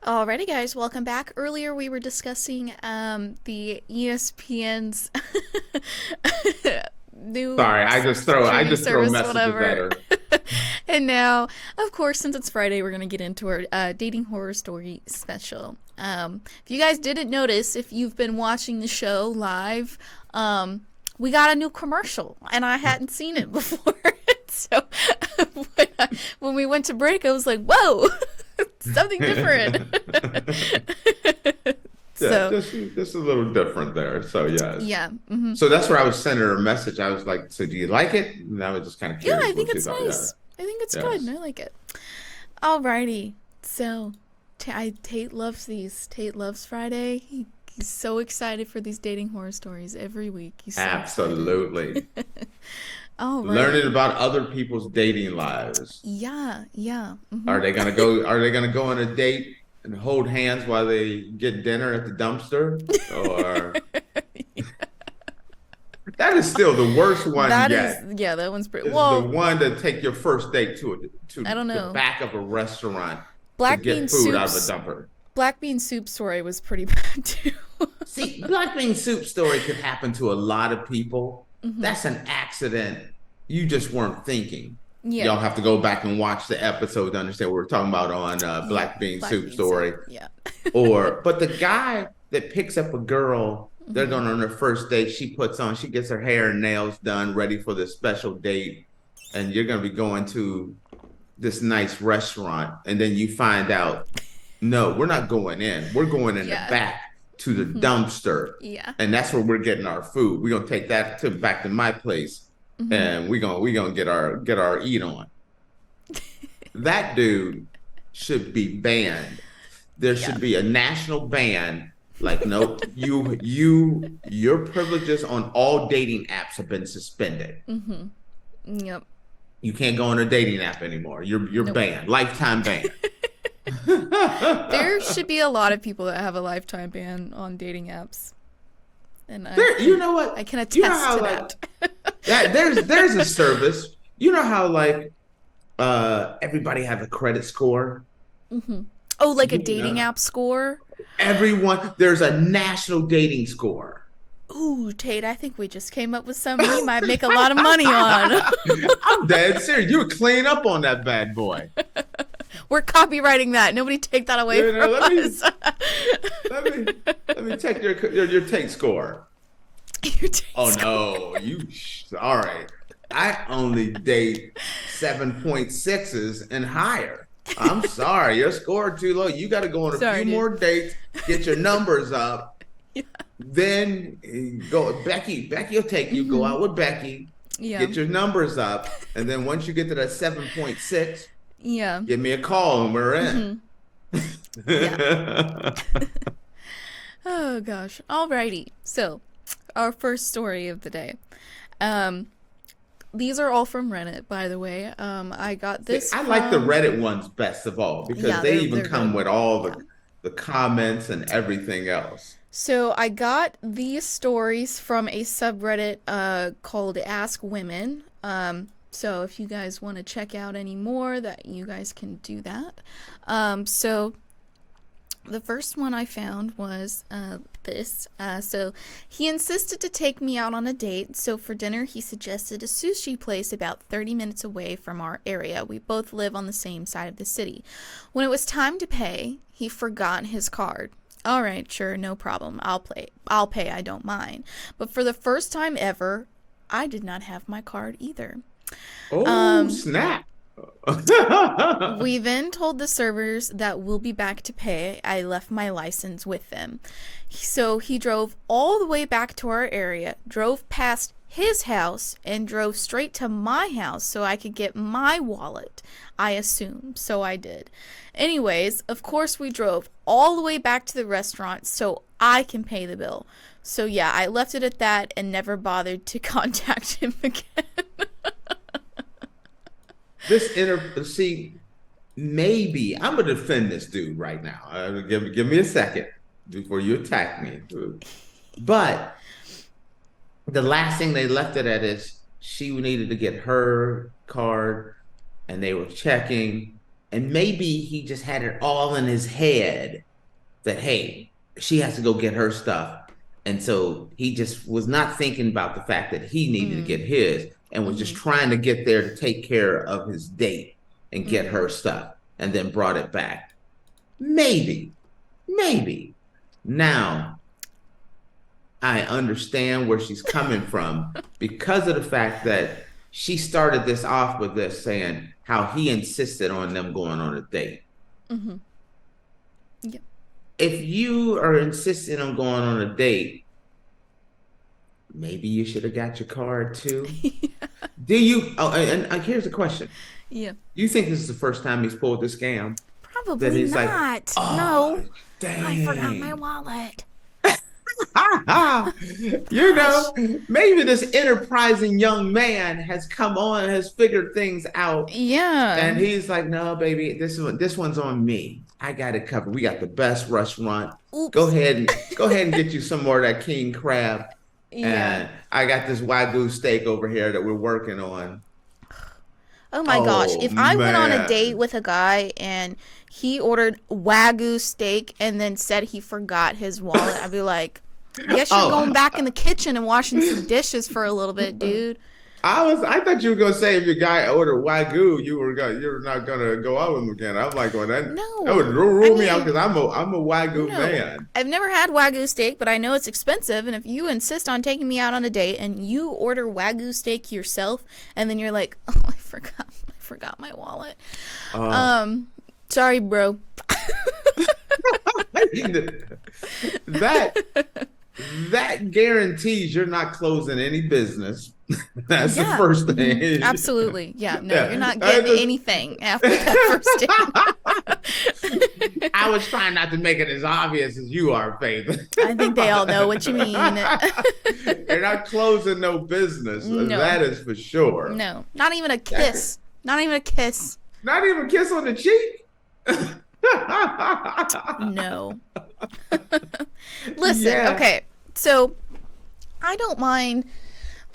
Alrighty, guys, welcome back. Earlier, we were discussing the ESPN's new Sorry, I streaming just throw service, messages at whatever. her. And now, of course, since it's Friday, we're gonna get into our dating horror story special. If you guys didn't notice, if you've been watching the show live, we got a new commercial, and I hadn't seen it before. So when we went to break, I was like, "Whoa, something different." Yeah, So just a little different there. So yes. yeah, So that's where I was sending her a message. I was like, "So do you like it?" And I was just kind of yeah, curious I what think she it's thought. Yeah. nice. I think it's good, and Yes. I like it. Alrighty, so Tate loves these. Tate loves Friday. He's so excited for these dating horror stories every week. He's so excited. Absolutely. Learning Alrighty, about other people's dating lives. yeah, yeah. Are they gonna go on a date and hold hands while they get dinner at the dumpster? Or that is still the worst one That yet. is, yeah, that one's pretty. Is the Well, one to take your first date to I don't the know. back of a restaurant to Black bean get food out of a soup's dumper. black bean soup story was pretty bad too. See, black bean soup story could happen to a lot of people. Hmm. That's an accident. You just weren't thinking. Yeah, Y'all have to go back and watch the episode to understand what we're talking about on yeah, black bean black soup bean soup. story. Yeah. But the guy that picks up a girl, they're Hmm. going on their first date. She gets her hair and nails done, ready for the special date, and you're going to be going to this nice restaurant, and then you find out, no, we're not going in. We're going in the Yeah. back to the Hmm. dumpster, Yeah. and that's where we're getting our food. We're gonna take that to back to my place, Hmm. and we're gonna get our eat on. That dude should be banned. There Yeah. should be a national ban. Like, nope, your privileges on all dating apps have been suspended. Hmm. Yep. You can't go on a dating app anymore. You're Nope. banned, lifetime ban. There should be a lot of people that have a lifetime ban on dating apps, and You know what? I can You know attest how to like that. there's a service. You know how like everybody has a credit score. Hmm. Oh, like a You dating know, app score? everyone there's a national dating score. Ooh, Tate, I think we just came up with something we might make a lot of money on. I'm dead serious. You would clean up on that bad boy. We're copywriting that. Nobody take that away You know, from us. let me let me check your take score. Your Tate Oh score. no, all right. I only date 7.6s and higher. I'm sorry, your score too low. You got to go on a Sorry, few dude. more dates, get your numbers up. Yeah. Then go Becky. Becky will take you. Go Hmm. out with Becky, Yeah. get your numbers up, and then once you get to that 7.6, Yeah. give me a call and we're in. Hmm. Yeah. Oh gosh. Alrighty. So, our first story of the day. Um, these are all from Reddit, by the way. I got See, this I like the from. Reddit ones best of all because Yeah, they even they're come good. with all Yeah. the comments and everything else. So I got these stories from a subreddit called Ask Women. So if you guys want to check out any more, that you guys can do that. So the first one I found was this. So he insisted to take me out on a date. So for dinner, he suggested a sushi place about 30 minutes away from our area. We both live on the same side of the city. When it was time to pay, he forgot his card. All right, sure, no problem. I'll pay, I don't mind. But for the first time ever, I did not have my card either. Oh, Um, snap. we then told the servers that we'll be back to pay. I left my license with them. So he drove all the way back to our area, drove past his house, and drove straight to my house so I could get my wallet, I assume. So I did. Anyways, of course, we drove all the way back to the restaurant so I can pay the bill. So yeah, I left it at that and never bothered to contact him again. See, maybe I'm gonna defend this dude right now. Give me a second before you attack me. But the last thing they left it at is she needed to get her card, and they were checking, And maybe he just had it all in his head that, hey, she has to go get her stuff. And so he just was not thinking about the fact that he needed to get his and was just trying to get there to take care of his date and get her stuff and then brought it back. Maybe. Now, I understand where she's coming from because of the fact that she started this off with this saying how he insisted on them going on a date. Yep. If you are insisting on going on a date, maybe you should have got your card too. Do you? Oh, and here's the question. Yeah. Do you think this is the first time he's pulled this scam? Probably not. Like, oh, no. Dang. I forgot my wallet. You know, maybe this enterprising young man has come on, has figured things out. Yeah. And he's like, no, baby, this one's on me. I got it covered. We got the best restaurant. Oops. Go ahead and get you some more of that king crab. Yeah. And I got this Wagyu steak over here that we're working on. Oh my gosh. If I went on a date with a guy and he ordered Wagyu steak and then said he forgot his wallet, I'd be like, guess you're going back in the kitchen and washing some dishes for a little bit, dude. I thought you were gonna say if your guy ordered Wagyu, you're not gonna go out with him again. I'm like, well, that would rule me out because I'm a Wagyu man. I've never had Wagyu steak, but I know it's expensive. And if you insist on taking me out on a date and you order Wagyu steak yourself, and then you're like, oh, I forgot my wallet. Sorry, bro. That guarantees you're not closing any business. That's the first thing. Absolutely. Yeah. No, you're not getting anything after that first date. I was trying not to make it as obvious as you are, Faith. I think they all know what you mean. You're not closing no business. No. That is for sure. No. Not even a kiss. Not even a kiss. Not even a kiss on the cheek? No. Listen, okay. So I don't mind.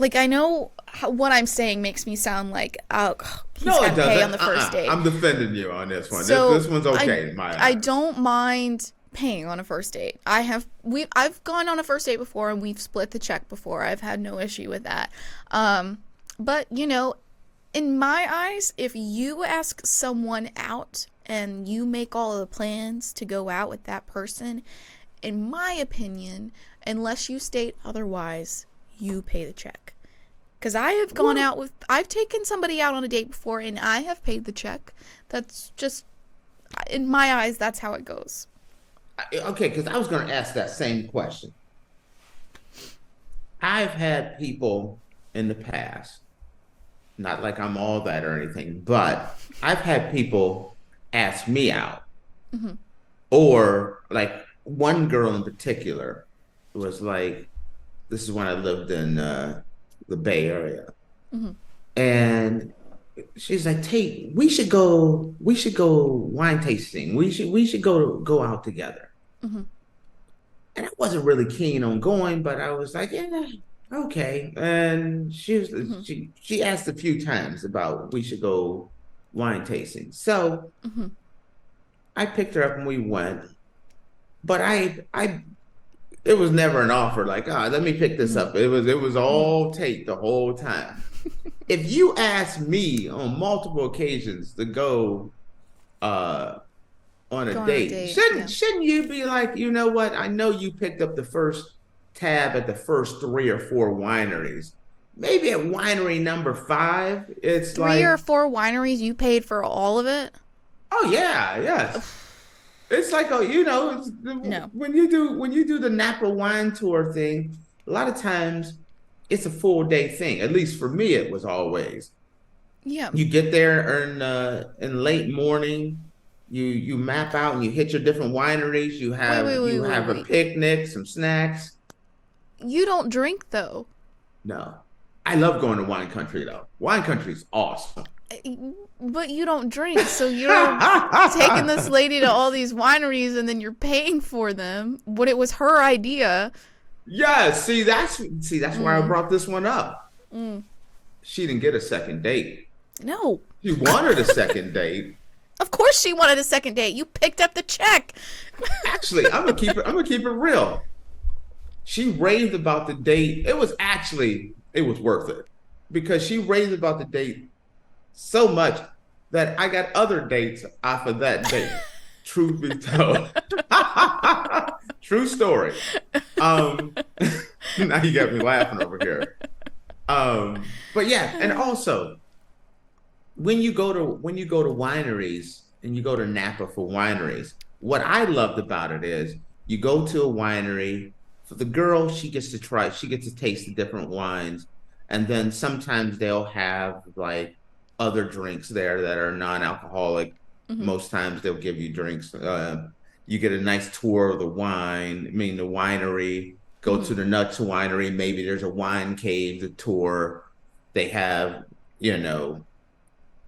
Like, I know what I'm saying makes me sound like, oh, he's got to pay on the first date. I'm defending you on this one. So this one's okay. I don't mind paying on a first date. I've gone on a first date before and we've split the check before. I've had no issue with that. But you know, in my eyes, if you ask someone out and you make all of the plans to go out with that person, in my opinion, unless you state otherwise, you pay the check. Because I have gone out with, I've taken somebody out on a date before and I have paid the check. That's just, in my eyes, that's how it goes. Okay, because I was going to ask that same question. I've had people in the past, not like I'm all that or anything, but I've had people ask me out. Mm-hmm. Or like one girl in particular was like, this is when I lived in the Bay Area. Mm-hmm. And she's like, Tate, we should go wine tasting. We should go out together. Mm-hmm. And I wasn't really keen on going, but I was like, yeah, okay. And she asked a few times about we should go wine tasting. So I picked her up and we went. But it was never an offer like, let me pick this up. It was all Tate the whole time. If you ask me on multiple occasions to go on a date, shouldn't you be like, you know what? I know you picked up the first tab at the first 3 or 4 wineries. Maybe at winery number 5, it's 3 or 4 wineries, you paid for all of it? Oh yeah, yes. It's like, when you do the Napa wine tour thing, a lot of times it's a full day thing. At least for me, it was always. Yeah. You get there in late morning. You map out and you hit your different wineries. You have a picnic, some snacks. You don't drink though. No, I love going to wine country though. Wine country is awesome. But you don't drink, so you're taking this lady to all these wineries and then you're paying for them when it was her idea. Yeah, see that's why I brought this one up. She didn't get a second date. No. She wanted a second date, Of course she wanted a second date. You picked up the check. Actually, I'm gonna keep it real. She raved about the date. It was worth it because she raved about the date so much that I got other dates off of that date. Truth be told. True story. Um, now you got me laughing over here. But yeah, and also when you go to wineries and you go to Napa for wineries, what I loved about it is you go to a winery. For the girl, she gets to taste the different wines, and then sometimes they'll have like other drinks there that are non-alcoholic. Hmm. Most times they'll give you drinks. You get a nice tour of the wine, I mean the winery. Go Hmm. to the Nuts Winery. Maybe there's a wine cave to tour. They have, you know,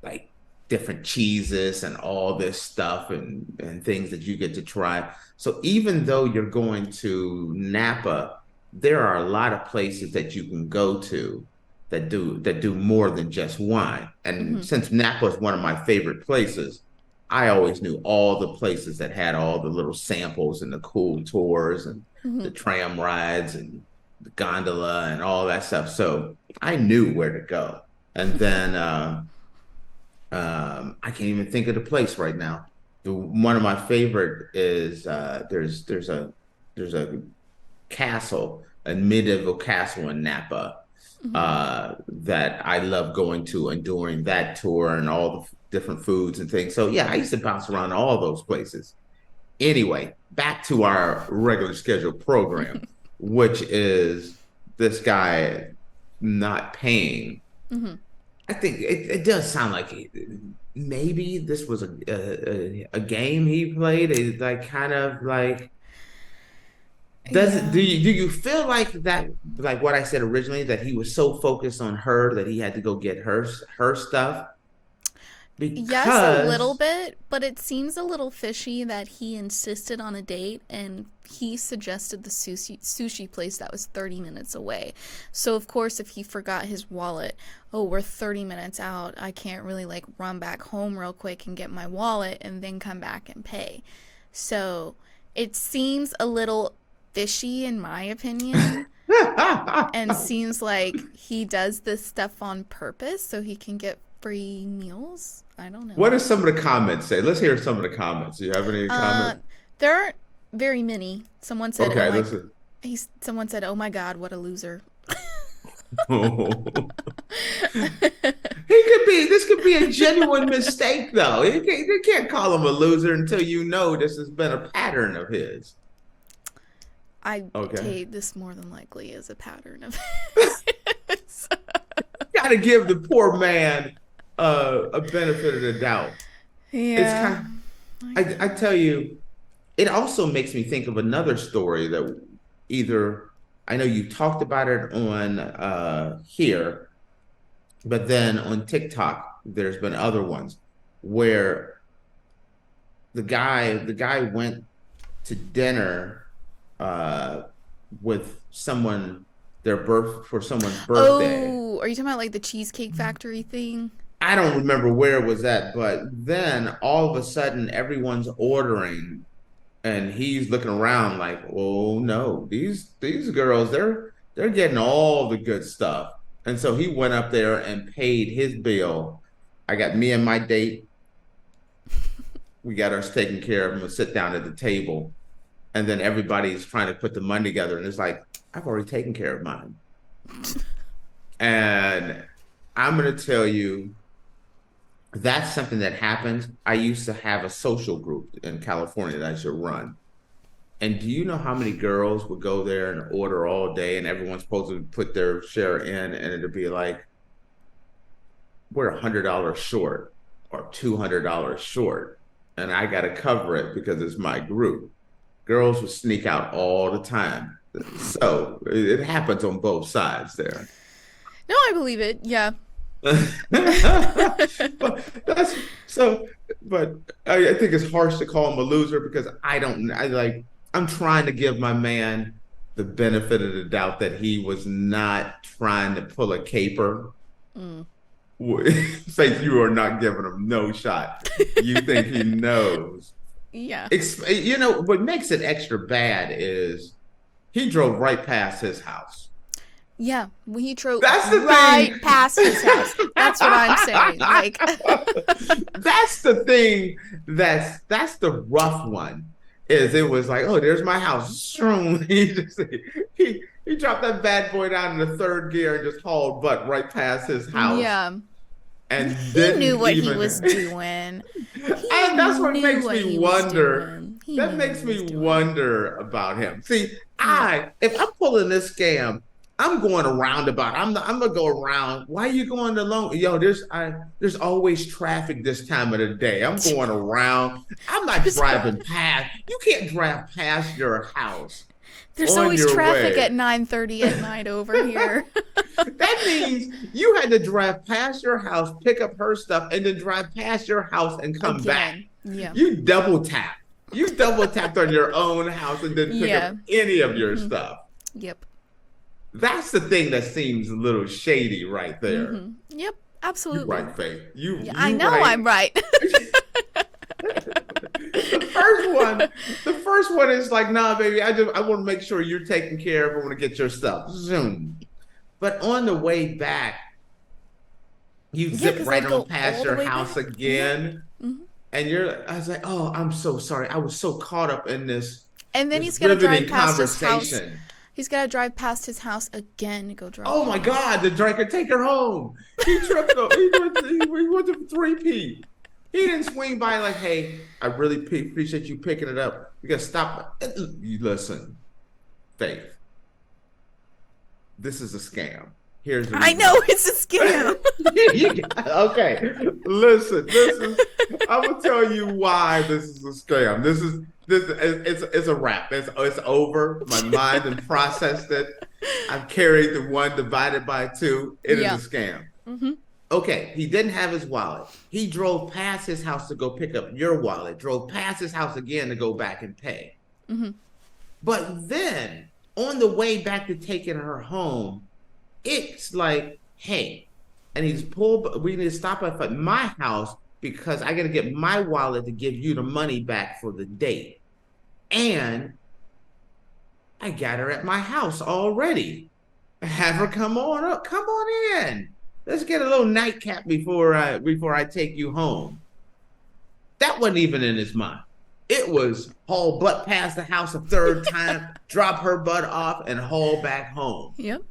like different cheeses and all this stuff and things that you get to try. So even though you're going to Napa, there are a lot of places that you can go to that do more than just wine. And Hmm. since Napa is one of my favorite places, I always knew all the places that had all the little samples and the cool tours and Hmm. the tram rides and the gondola and all that stuff. So I knew where to go. And then I can't even think of the place right now. One of my favorite is there's a castle, a medieval castle in Napa Hmm. that I love going to and during that tour and all the different foods and things. So yeah, I used to bounce around all those places. Anyway, back to our regular scheduled program, which is this guy not paying. Hmm. I think it does sound like maybe this was a game he played. Like kind of like does it Yeah. do you feel like that like what I said originally that he was so focused on her that he had to go get her stuff Yes, a little because bit, but it seems a little fishy that he insisted on a date and he suggested the sushi place that was 30 minutes away. So, of course, if he forgot his wallet, oh, we're 30 minutes out. I can't really like run back home real quick and get my wallet and then come back and pay. So, it seems a little fishy in my opinion and seems like he does this stuff on purpose so he can get free meals. I don't what know. does some of the comments say? Let's hear some of the comments. Do you have any Uh, comments? there aren't very many. Someone said, "Oh Okay, my," listen. Someone said, "Oh my God, what a loser." This could be a genuine mistake though. You can't call him a loser until you know this has been a pattern of his. I Okay. take this more than likely as a pattern of his. Got to give the poor man a benefit of the doubt. It's Yeah, kind I I know. tell you, it also makes me think of another story that either I know you talked about it on here, but then on TikTok, there's been other ones where the guy went to dinner uh with someone for someone's birthday. Oh, are you talking about like the Cheesecake Factory thing? I don't remember where it was at, but then all of a sudden everyone's ordering and he's looking around like, "Oh no, these girls, they're getting all the good stuff." And so he went up there and paid his bill. I got me and my date, we got ours taken care of, and we'll sit down at the table. And then everybody's trying to put the money together, and it's like, I've already taken care of mine. And I'm gonna tell you, that's something that happens. I used to have a social group in California that I should run. And do you know how many girls would go there and order all day and everyone's supposed to put their share in and it'd be like, we're $100 short or $200 short. And I got to cover it because it's my group. Girls would sneak out all the time. So it happens on both sides there. No, I believe it. Yeah. But that's so, but I think it's harsh to call him a loser because I'm trying to give my man the benefit of the doubt that he was not trying to pull a caper. Mm. Faith, you are not giving him no shot. You think he knows. Yeah. What makes it extra bad is he drove right past his house. Yeah, he drove That's the right thing. past his house. That's what I'm saying. Like, That's the thing. That's the rough one. Is it was like, oh, there's my house. He dropped that bad boy down in the third gear and just hauled butt right past his house yeah, and he knew didn't what he even. was doing. He And that's what knew makes what me he was wonder. doing. He That knew what makes he was me doing. wonder about him. See, Yeah. if I'm pulling this scam, I'm going a roundabout. I'm gonna go around. Why are you going alone? Yo, there's always traffic this time of the day. I'm going around. I'm not driving past. You can't drive past your house There's on always your traffic way. at 9:30 at night over here. That means you had to drive past your house, pick up her stuff, and then drive past your house and come back. Again. Yeah. You double tap. You double tapped on your own house and didn't pick Yeah. up any of your stuff. Yep. That's the thing that seems a little shady right there. Yep. You Absolutely. right, Faith. You, Yeah, you I know right. I'm right. The first one is like, nah, baby, I want to make sure you're taken care of. I want to get your stuff. Zoom. But on the way back, you zip 'cause right they go on past all the your way house back. again. Mhm. And I was like, oh, I'm so sorry. I was so caught up in this And then this he's gonna drive riveting past his house. conversation. He's gotta drive past his house again to go drop Oh her my off. God, the drinker, take her home. He tripped up. He went to 3P. He didn't swing by like, hey, I really appreciate you picking it up. You gotta stop. You listen, Faith. This is a scam. Here's the I reason. know it's a scam. Okay, listen. I'm gonna tell you why this is a scam. It's a wrap. It's over. My mind has processed it. I've carried the one divided by two. It is a scam. Okay, he didn't have his wallet. He drove past his house to go pick up your wallet. Drove past his house again to go back and pay. But then on the way back to taking her home, it's like, hey, and we need to stop at my house because I got to get my wallet to give you the money back for the date. And I got her at my house already. Have her come on up. Come on in. Let's get a little nightcap before I take you home. That wasn't even in his mind. It was haul butt past the house a third time, drop her butt off, and haul back home. Yep.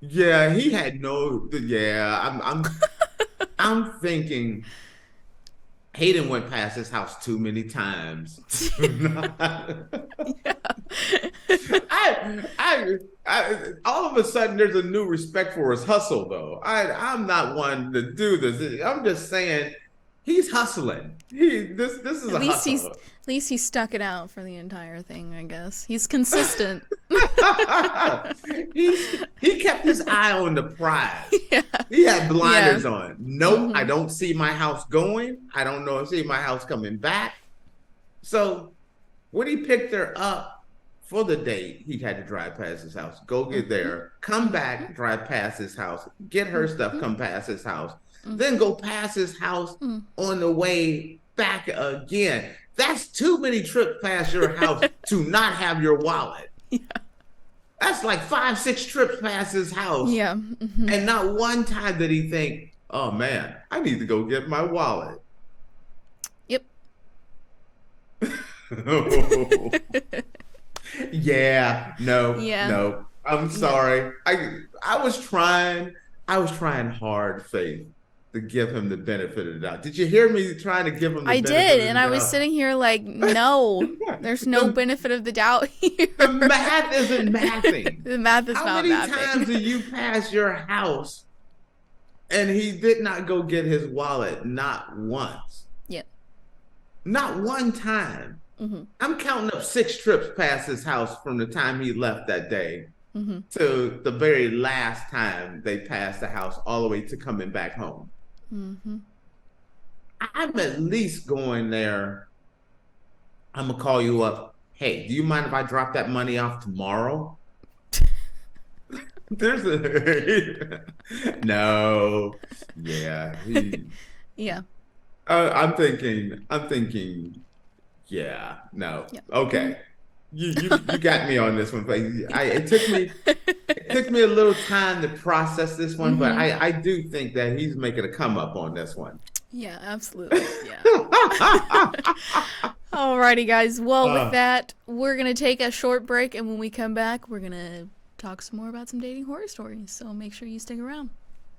Yeah, he had no. Yeah, I'm thinking Hayden went past his house too many times. All of a sudden, there's a new respect for his hustle, though. I'm not one to do this. I'm just saying, he's hustling. This is a hustle. At least he stuck it out for the entire thing, I guess. He's consistent. He kept his eye on the prize. Yeah. He had blinders on. Nope, I don't see my house going. I don't see my house coming back. So when he picked her up for the date, he had to drive past his house, go get there, come back, drive past his house, get her stuff, come past his house, then go past his house on the way back again. That's too many trips past your house to not have your wallet. Yeah. That's like 5-6 trips past his house. Yeah. And not one time did he think, oh man, I need to go get my wallet. Yep. No. I'm sorry. I was trying hard, Faith, to give him the benefit of the doubt. Did you hear me trying to give him the benefit of the doubt? I did, and I was sitting here like, no, there's no benefit of the doubt here. The math isn't mathing. The math is How not many mathing. times do you pass your house and he did not go get his wallet? Not once. Yep. Not one time. I'm counting up 6 trips past his house from the time he left that day to the very last time they passed the house, all the way to coming back home. I'm at least going there. I'm going to call you up. Hey, do you mind if I drop that money off tomorrow? There's a no. Yeah. Yeah. I'm thinking, yeah, no. Yeah. Okay. You got me on this one. But it took me a little time to process this one, but Mm-hmm. I do think that he's making a come up on this one. Yeah, absolutely. Yeah. Alrighty, guys. Well, with that, we're going to take a short break, and when we come back, we're going to talk some more about some dating horror stories. So make sure you stick around.